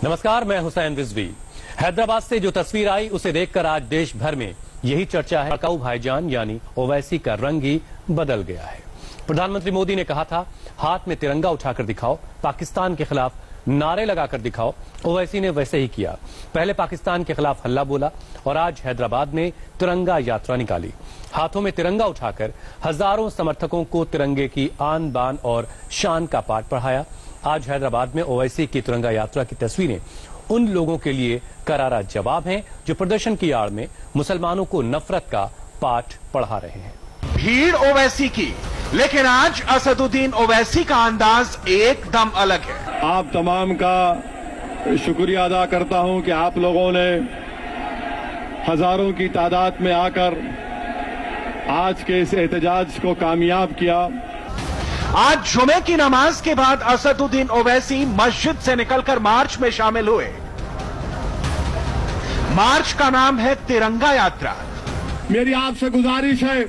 नमस्कार, मैं हुसैन रिजवी। हैदराबाद से जो तस्वीर आई उसे देखकर आज देश भर में यही चर्चा है। भड़काऊ भाईजान यानी ओवैसी का रंग ही बदल गया है। प्रधानमंत्री मोदी ने कहा था, हाथ में तिरंगा उठाकर दिखाओ, पाकिस्तान के खिलाफ नारे लगाकर दिखाओ। ओवैसी ने वैसे ही किया। पहले पाकिस्तान के खिलाफ हल्ला बोला और आज हैदराबाद में तिरंगा यात्रा निकाली। हाथों में तिरंगा उठाकर हजारों समर्थकों को तिरंगे की आन बान और शान का पाठ पढ़ाया। आज हैदराबाद में ओवैसी की तिरंगा यात्रा की तस्वीरें उन लोगों के लिए करारा जवाब हैं जो प्रदर्शन की आड़ में मुसलमानों को नफरत का पाठ पढ़ा रहे हैं। भीड़ ओवैसी की, लेकिन आज असदुद्दीन ओवैसी का अंदाज एकदम अलग है। आप तमाम का शुक्रिया अदा करता हूं कि आप लोगों ने हजारों की तादाद में आकर आज के इस एहतजाज को कामयाब किया। आज जुमे की नमाज के बाद असदुद्दीन ओवैसी मस्जिद से निकलकर मार्च में शामिल हुए। मार्च का नाम है तिरंगा यात्रा। मेरी आपसे गुजारिश है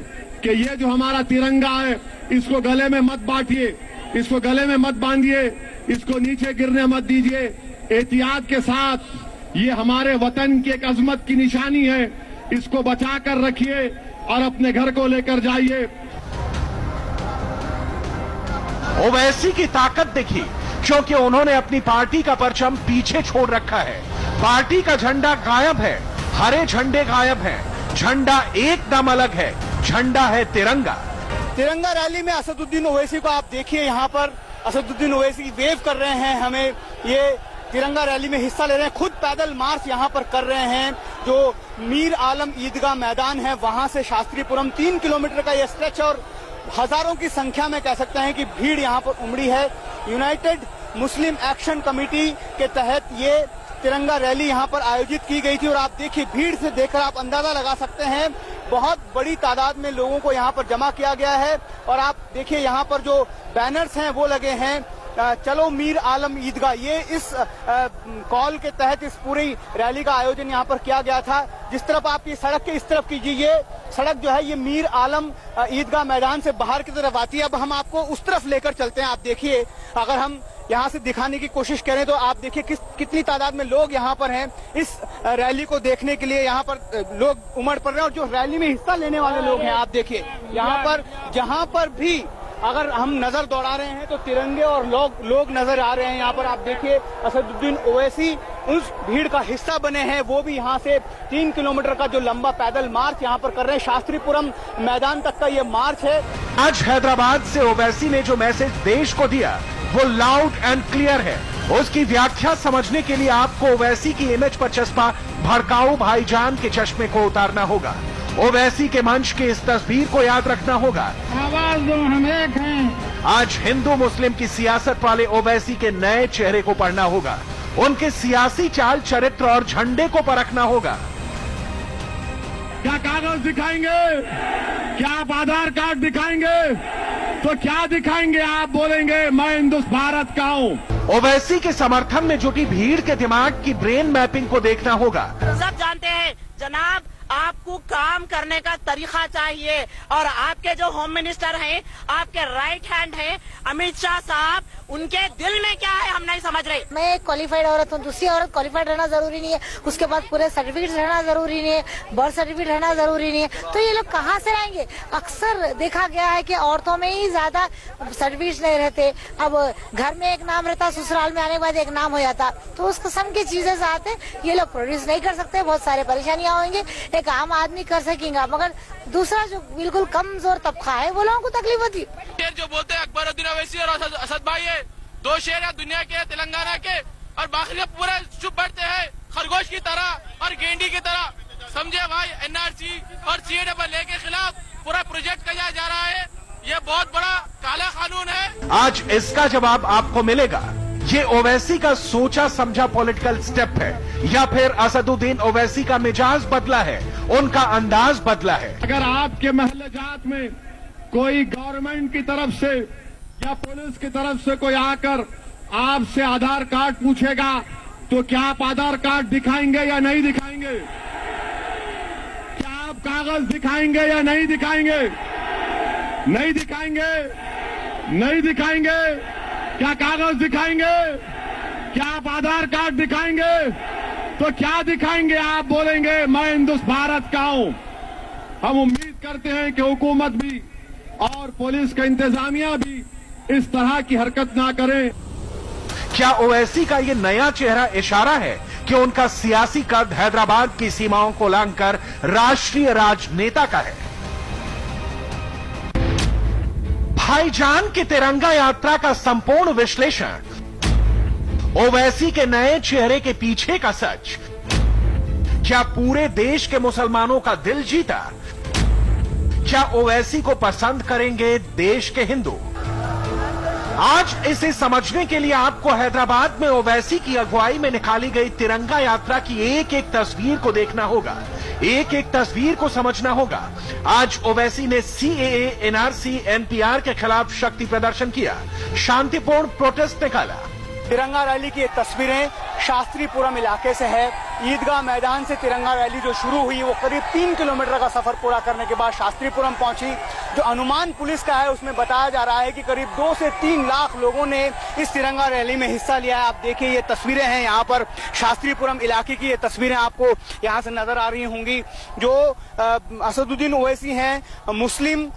कि ये जो हमारा तिरंगा है, इसको गले में मत बांटिए, इसको गले में मत बांधिए, इसको नीचे गिरने मत दीजिए। एहतियात के साथ, ये हमारे वतन की एक अजमत की निशानी है, इसको बचा कर रखिए और अपने घर को लेकर जाइए। ओवैसी की ताकत दिखी क्योंकि उन्होंने अपनी पार्टी का परचम पीछे छोड़ रखा है। पार्टी का झंडा गायब है, हरे झंडे गायब हैं। झंडा एकदम अलग है, झंडा है तिरंगा। तिरंगा रैली में असदुद्दीन ओवैसी को आप देखिए, यहाँ पर असदुद्दीन ओवैसी वेव कर रहे हैं हमें। ये तिरंगा रैली में हिस्सा ले रहे हैं, खुद पैदल मार्च यहाँ पर कर रहे हैं। जो मीर आलम ईदगाह मैदान है, वहां से शास्त्रीपुरम 3 किलोमीटर का ये स्ट्रेच और हजारों की संख्या में कह सकते हैं कि भीड़ यहाँ पर उमड़ी है। यूनाइटेड मुस्लिम एक्शन कमेटी के तहत ये तिरंगा रैली यहाँ पर आयोजित की गई थी और आप देखिए, भीड़ से देखकर आप अंदाजा लगा सकते हैं बहुत बड़ी तादाद में लोगों को यहाँ पर जमा किया गया है। और आप देखिए, यहाँ पर जो बैनर्स हैं वो लगे हैं, चलो मीर आलम ईदगाह। ये इस कॉल के तहत इस पूरी रैली का आयोजन यहाँ पर किया गया था। जिस तरफ आप ये सड़क के इस तरफ कीजिए, ये सड़क जो है ये मीर आलम ईदगाह मैदान से बाहर की तरफ आती है। अब हम आपको उस तरफ लेकर चलते हैं। आप देखिए, अगर हम यहाँ से दिखाने की कोशिश करें तो आप देखिए कितनी तादाद में लोग यहाँ पर हैं इस रैली को देखने के लिए। यहाँ पर लोग उमड़ पड़ रहे हैं और जो रैली में हिस्सा लेने वाले लोग हैं, आप देखिए यहाँ पर जहाँ पर भी अगर हम नजर दौड़ा रहे हैं तो तिरंगे और लोग नजर आ रहे हैं। यहाँ पर आप देखिए, असदुद्दीन ओवैसी उस भीड़ का हिस्सा बने हैं। वो भी यहाँ से 3 किलोमीटर का जो लंबा पैदल मार्च यहाँ पर कर रहे हैं। शास्त्रीपुरम मैदान तक का ये मार्च है। आज हैदराबाद से ओवैसी ने जो मैसेज देश को दिया वो लाउड एंड क्लियर है। उसकी व्याख्या समझने के लिए आपको ओवैसी की इमेज पर चस्पा भड़काऊ भाईजान के चश्मे को उतारना होगा। ओवैसी के मंच की इस तस्वीर को याद रखना होगा। आवाज दो, हम एक हैं। आज हिंदू मुस्लिम की सियासत वाले ओवैसी के नए चेहरे को पढ़ना होगा। उनके सियासी चाल चरित्र और झंडे को परखना होगा। क्या कागज दिखाएंगे? क्या आप आधार कार्ड दिखाएंगे? तो क्या दिखाएंगे? आप बोलेंगे मैं हिंदुस्तान भारत का हूँ। ओवैसी के समर्थन में जुटी भीड़ के दिमाग की ब्रेन मैपिंग को देखना होगा। सब जानते हैं जनाब, आपको काम करने का तरीका चाहिए। और आपके जो होम मिनिस्टर हैं, आपके राइट हैंड हैं अमित शाह साहब, उनके दिल में क्या है हम नहीं समझ रहे। मैं एक क्वालिफाइड औरत हूँ, दूसरी औरत क्वालिफाइड रहना जरूरी नहीं है, उसके बाद पूरे सर्टिफिकेट रहना जरूरी नहीं है, बर्थ सर्टिफिकेट रहना जरूरी नहीं है। तो ये लोग कहाँ से आएंगे? अक्सर देखा गया है कि औरतों में ही ज्यादा सर्टिफिकेट नहीं रहते। अब घर में एक नाम रहता, ससुराल में आने के बाद एक नाम हो जाता। तो उस किस्म की चीजें से आते ये लोग प्रोड्यूस नहीं कर सकते, बहुत सारे परेशानियां होंगी। एक आम आदमी कर सकेगा, मगर दूसरा जो बिल्कुल कमजोर तबका है वो लोगों को तकलीफ होती। जो बोलते हैं अकबरुद्दीन ओवैसी और असद भाई है, 2 शेर है दुनिया के, तेलंगाना के, और बाकी लोग पूरे चुप बैठते हैं खरगोश की तरह और गेंडी की तरह। समझे भाई, एनआरसी और सीएए के खिलाफ पूरा प्रोजेक्ट किया जा रहा है। ये बहुत बड़ा काला कानून है। आज इसका जवाब आपको मिलेगा। ये ओवैसी का सोचा समझा पॉलिटिकल स्टेप है या फिर असदुद्दीन ओवैसी का मिजाज बदला है, उनका अंदाज बदला है। अगर आपके महल्ले जात में कोई गवर्नमेंट की तरफ से या पुलिस की तरफ से कोई आकर आपसे आधार कार्ड पूछेगा तो क्या आप आधार कार्ड दिखाएंगे या नहीं दिखाएंगे? क्या आप कागज दिखाएंगे या नहीं दिखाएंगे? नहीं दिखाएंगे, नहीं दिखाएंगे। क्या कागज दिखाएंगे? क्या आप आधार कार्ड दिखाएंगे? तो क्या दिखाएंगे? आप बोलेंगे मैं हिंदुस्तान भारत का हूं। हम उम्मीद करते हैं कि हुकूमत भी और पुलिस का इंतजामिया भी इस तरह की हरकत ना करें। क्या ओवैसी का ये नया चेहरा इशारा है कि उनका सियासी कद हैदराबाद की सीमाओं को लांघकर राष्ट्रीय राजनेता का है? भाईजान की तिरंगा यात्रा का संपूर्ण विश्लेषण, ओवैसी के नए चेहरे के पीछे का सच, क्या पूरे देश के मुसलमानों का दिल जीता? क्या ओवैसी को पसंद करेंगे देश के हिंदू? आज इसे समझने के लिए आपको हैदराबाद में ओवैसी की अगुवाई में निकाली गई तिरंगा यात्रा की एक एक तस्वीर को देखना होगा, एक एक तस्वीर को समझना होगा। आज ओवैसी ने सीएए, एनआरसी, एनपीआर के खिलाफ शक्ति प्रदर्शन किया, शांतिपूर्ण प्रोटेस्ट निकाला। तिरंगा रैली की ये तस्वीरें शास्त्रीपुरम इलाके से है। ईदगाह मैदान से तिरंगा रैली जो शुरू हुई वो करीब 3 किलोमीटर का सफर पूरा करने के बाद शास्त्रीपुरम पहुंची। जो अनुमान पुलिस का है उसमें बताया जा रहा है कि करीब 2 से 3 लाख लोगों ने इस तिरंगा रैली में हिस्सा लिया है। आप देखिए ये तस्वीरें हैं यहाँ पर शास्त्रीपुरम इलाके की, ये तस्वीरें आपको यहाँ से नजर आ रही होंगी। जो असदुद्दीन ओवैसी हैं, मुस्लिम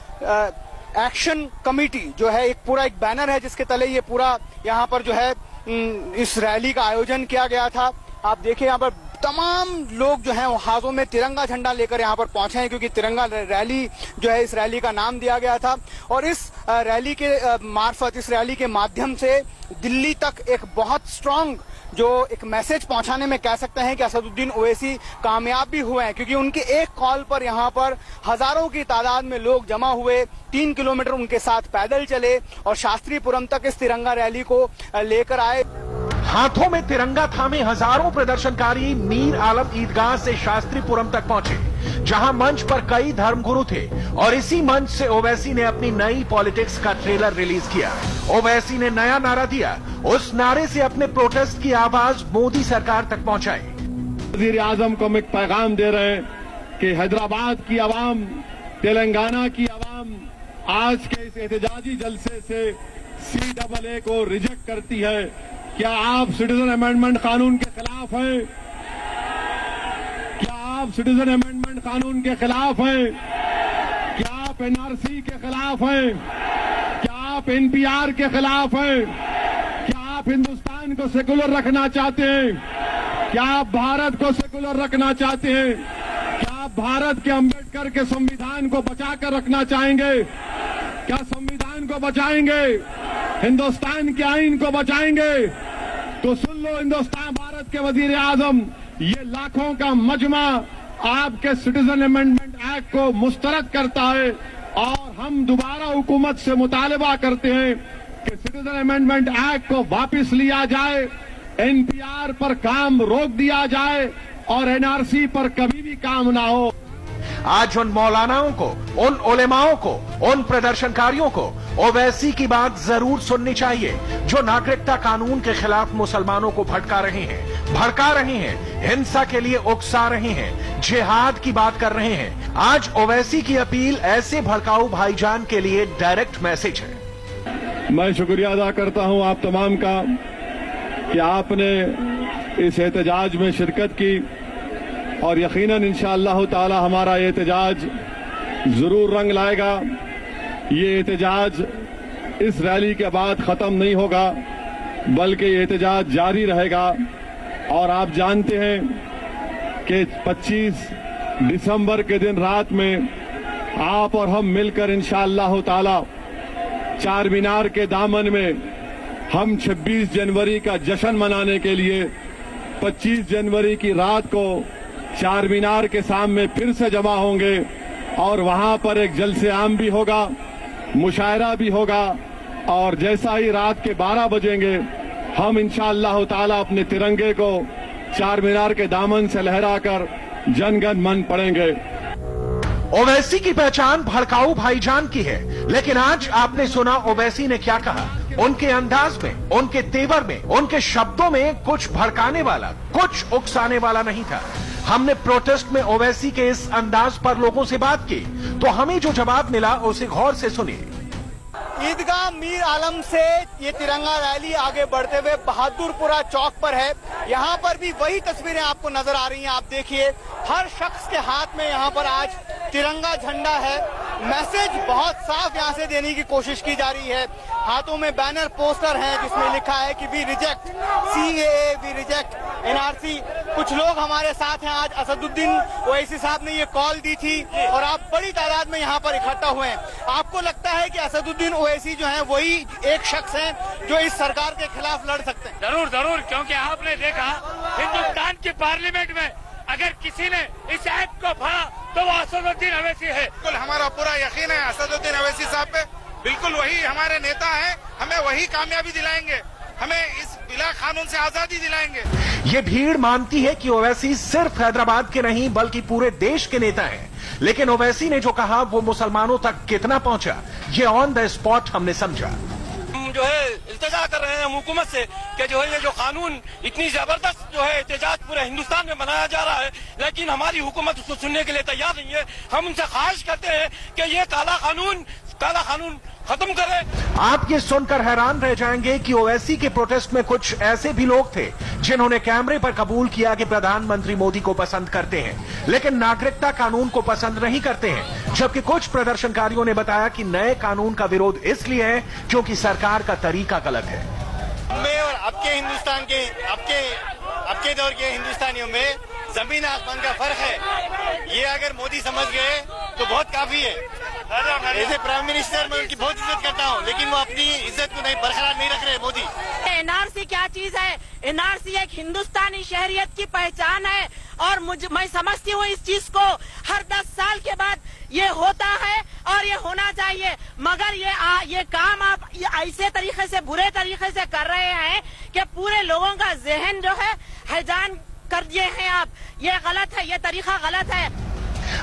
एक्शन कमेटी जो है, एक बैनर है जिसके तले ये पूरा यहाँ पर जो है इस रैली का आयोजन किया गया था। आप देखिए यहाँ पर तमाम लोग जो हैं वो हाथों में तिरंगा झंडा लेकर यहाँ पर पहुंचे हैं, क्योंकि तिरंगा रैली जो है इस रैली का नाम दिया गया था। और इस रैली के मार्फत, इस रैली के माध्यम से दिल्ली तक एक बहुत स्ट्रांग जो एक मैसेज पहुंचाने में कह सकते हैं कि असदुद्दीन ओवैसी कामयाब भी हुए हैं, क्योंकि उनके एक कॉल पर यहाँ पर हजारों की तादाद में लोग जमा हुए, 3 किलोमीटर उनके साथ पैदल चले और शास्त्रीपुरम तक इस तिरंगा रैली को लेकर आए। हाथों में तिरंगा थामे हजारों प्रदर्शनकारी मीर आलम ईदगाह से शास्त्रीपुरम तक पहुंचे, जहां मंच पर कई धर्मगुरु थे। और इसी मंच से ओवैसी ने अपनी नई पॉलिटिक्स का ट्रेलर रिलीज किया। ओवैसी ने नया नारा दिया, उस नारे से अपने प्रोटेस्ट की आवाज मोदी सरकार तक पहुंचाई। वजीर आजम को हम एक पैगाम दे रहे हैं कि हैदराबाद की आवाम, तेलंगाना की आवाम आज के इस एहतजाजी जलसे से CAA को रिजेक्ट करती है। क्या आप सिटीजन अमेंडमेंट कानून के खिलाफ हैं? क्या आप सिटीजन अमेंडमेंट कानून के खिलाफ हैं? क्या आप एनआरसी के खिलाफ हैं? क्या आप एनपीआर के खिलाफ हैं? क्या आप हिंदुस्तान को सेकुलर रखना चाहते हैं? क्या आप भारत को सेकुलर रखना चाहते हैं? क्या आप भारत के अंबेडकर के संविधान को बचाकर रखना चाहेंगे? क्या संविधान को बचाएंगे? हिंदुस्तान के आईन को बचाएंगे? तो सुन लो हिंदुस्तान भारत के वजीर आजम, ये लाखों का मजमा आपके सिटीजन अमेंडमेंट एक्ट को मुस्तरद करता है और हम दोबारा हुकूमत से मुतालबा करते हैं कि सिटीजन अमेंडमेंट एक्ट को वापस लिया जाए, एनपीआर पर काम रोक दिया जाए और एनआरसी पर कभी भी काम ना हो। आज उन मौलानाओं को, उन उलेमाओं को, उन प्रदर्शनकारियों को ओवैसी की बात जरूर सुननी चाहिए, जो नागरिकता कानून के खिलाफ मुसलमानों को भड़का रहे हैं, हिंसा के लिए उकसा रहे हैं, जिहाद की बात कर रहे हैं। आज ओवैसी की अपील ऐसे भड़काऊ भाईजान के लिए डायरेक्ट मैसेज है। मैं शुक्रिया अदा करता हूं आप तमाम का कि आपने इस एहतजाज में शिरकत की और यकीनन इंशाअल्लाह ताला हमारा एहतजाज जरूर रंग लाएगा। ये एहतजाज इस रैली के बाद खत्म नहीं होगा, बल्कि ये एहतजाज जारी रहेगा। और आप जानते हैं कि 25 दिसंबर के दिन रात में आप और हम मिलकर इंशाअल्लाह ताला चार मीनार के दामन में हम 26 जनवरी का जश्न मनाने के लिए 25 जनवरी की रात को चार मीनार के सामने फिर से जमा होंगे और वहां पर एक जलसे आम भी होगा, मुशायरा भी होगा और जैसा ही रात के 12 बजेंगे हम इंशाअल्लाह ताला अपने तिरंगे को चार मीनार के दामन से लहराकर जनगण मन पढ़ेंगे। ओवैसी की पहचान भड़काऊ भाईजान की है, लेकिन आज आपने सुना ओवैसी ने क्या कहा। उनके अंदाज में, उनके तेवर में, उनके शब्दों में कुछ भड़काने वाला, कुछ उकसाने वाला नहीं था। हमने प्रोटेस्ट में ओवैसी के इस अंदाज पर लोगों से बात की, तो हमें जो जवाब मिला उसे गौर से सुनिए। ईदगाह मीर आलम से ये तिरंगा रैली आगे बढ़ते हुए बहादुरपुरा चौक पर है। यहाँ पर भी वही तस्वीरें आपको नजर आ रही हैं। आप देखिए, हर शख्स के हाथ में यहाँ पर आज तिरंगा झंडा है। मैसेज बहुत साफ यहाँ से देने की कोशिश की जा रही है। हाथों में बैनर पोस्टर हैं जिसमें लिखा है कि we reject CAA, we reject NRC। कुछ लोग हमारे साथ हैं। आज असदुद्दीन ओवैसी साहब ने ये कॉल दी थी और आप बड़ी तादाद में यहाँ पर इकट्ठा हुए हैं। आपको लगता है कि असदुद्दीन ओवैसी जो है वही एक शख्स है जो इस सरकार के खिलाफ लड़ सकते हैं? जरूर जरूर, क्योंकि आपने देखा हिंदुस्तान की पार्लियामेंट में अगर किसी ने इस एक्ट को पढ़ा तो वो असदुद्दीन ओवैसी है। बिल्कुल हमारा पूरा यकीन है असदुद्दीन ओवैसी साहब पे। बिल्कुल वही हमारे नेता हैं, हमें वही कामयाबी दिलाएंगे, हमें इस बिला कानून से आजादी दिलाएंगे। ये भीड़ मानती है कि ओवैसी सिर्फ हैदराबाद के नहीं बल्कि पूरे देश के नेता हैं। लेकिन ओवैसी ने जो कहा वो मुसलमानों तक कितना पहुंचा, ये ऑन द स्पॉट हमने समझा। हम जो है इल्तिजा कर रहे हैं हुकूमत से कि जो है ये जो कानून इतनी जबरदस्त जो है एहतजाज पूरे हिंदुस्तान में बनाया जा रहा है, लेकिन हमारी हुकूमत उसको सुनने के लिए तैयार नहीं है। हम उनसे ख्वाहिश करते हैं कि ये काला कानून खत्म करें। आप ये सुनकर हैरान रह जाएंगे कि ओवैसी के प्रोटेस्ट में कुछ ऐसे भी लोग थे जिन्होंने कैमरे पर कबूल किया कि प्रधानमंत्री मोदी को पसंद करते हैं लेकिन नागरिकता कानून को पसंद नहीं करते हैं। जबकि कुछ प्रदर्शनकारियों ने बताया कि नए कानून का विरोध इसलिए है क्योंकि सरकार का तरीका गलत है। में और आपके हिंदुस्तान के आपके दौर के हिंदुस्तानियों में जमीन आसमान का फर्क है। ये अगर मोदी समझ गए तो बहुत काफी है। ऐसे प्राइम मिनिस्टर मैं उनकी बहुत इज्जत करता हूँ, लेकिन वो अपनी इज्जत को नहीं बरकरार नहीं रख रहे मोदी। NRC क्या चीज है? NRC एक हिंदुस्तानी शहरियत की पहचान है और मैं समझती हूँ इस चीज को हर 10 साल के बाद ये होता है और ये होना चाहिए। मगर ये काम आप ऐसे तरीके से बुरे तरीके से कर रहे हैं कि पूरे लोगों का जहन जो है हैजान कर दिए हैं आप। ये गलत है, ये तरीका गलत है।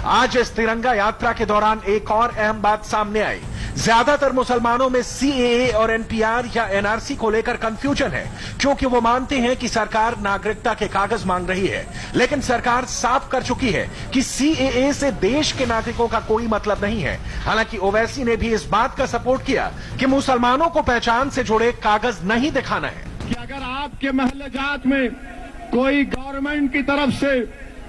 आज इस तिरंगा यात्रा के दौरान एक और अहम बात सामने आई। ज्यादातर मुसलमानों में CAA और NPR या NRC को लेकर कंफ्यूजन है क्योंकि वो मानते हैं कि सरकार नागरिकता के कागज मांग रही है। लेकिन सरकार साफ कर चुकी है कि CAA से देश के नागरिकों का कोई मतलब नहीं है। हालांकि ओवैसी ने भी इस बात का सपोर्ट किया कि मुसलमानों को पहचान से जुड़े कागज नहीं दिखाना है। कि अगर आपके महल्ले जात में कोई गवर्नमेंट की तरफ से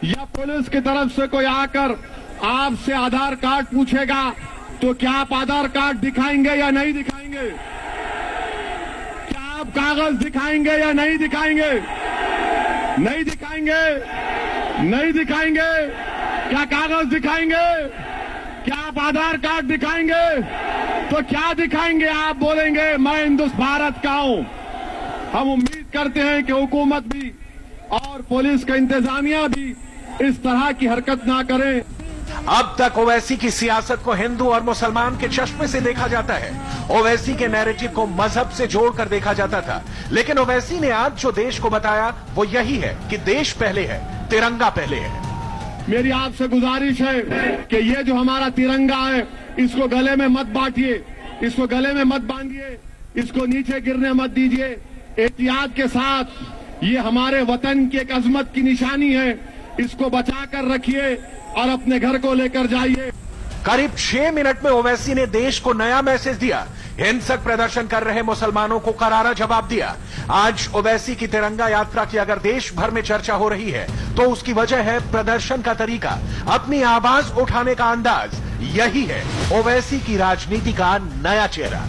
या पुलिस की तरफ से कोई आकर आपसे आधार कार्ड पूछेगा तो क्या आप आधार कार्ड दिखाएंगे या नहीं दिखाएंगे? क्या आप कागज दिखाएंगे या नहीं दिखाएंगे? नहीं दिखाएंगे, नहीं दिखाएंगे। क्या कागज दिखाएंगे? क्या आप आधार कार्ड दिखाएंगे? तो क्या दिखाएंगे? आप बोलेंगे मैं हिंदुस्तान भारत का हूं। हम उम्मीद करते हैं कि हुकूमत भी और पुलिस का इंतजामिया भी इस तरह की हरकत ना करें। अब तक ओवैसी की सियासत को हिंदू और मुसलमान के चश्मे से देखा जाता है। ओवैसी के नैरेटिव को मजहब से जोड़कर देखा जाता था, लेकिन ओवैसी ने आज जो देश को बताया वो यही है कि देश पहले है, तिरंगा पहले है। मेरी आपसे गुजारिश है कि ये जो हमारा तिरंगा है इसको गले में मत बांटिए, इसको गले में मत बांधिए, इसको नीचे गिरने मत दीजिए। एहतियात के साथ ये हमारे वतन की एक अजमत की निशानी है, इसको बचा कर रखिए और अपने घर को लेकर जाइए। करीब 6 मिनट में ओवैसी ने देश को नया मैसेज दिया। हिंसक प्रदर्शन कर रहे मुसलमानों को करारा जवाब दिया। आज ओवैसी की तिरंगा यात्रा की अगर देश भर में चर्चा हो रही है तो उसकी वजह है प्रदर्शन का तरीका, अपनी आवाज उठाने का अंदाज। यही है ओवैसी की राजनीति का नया चेहरा।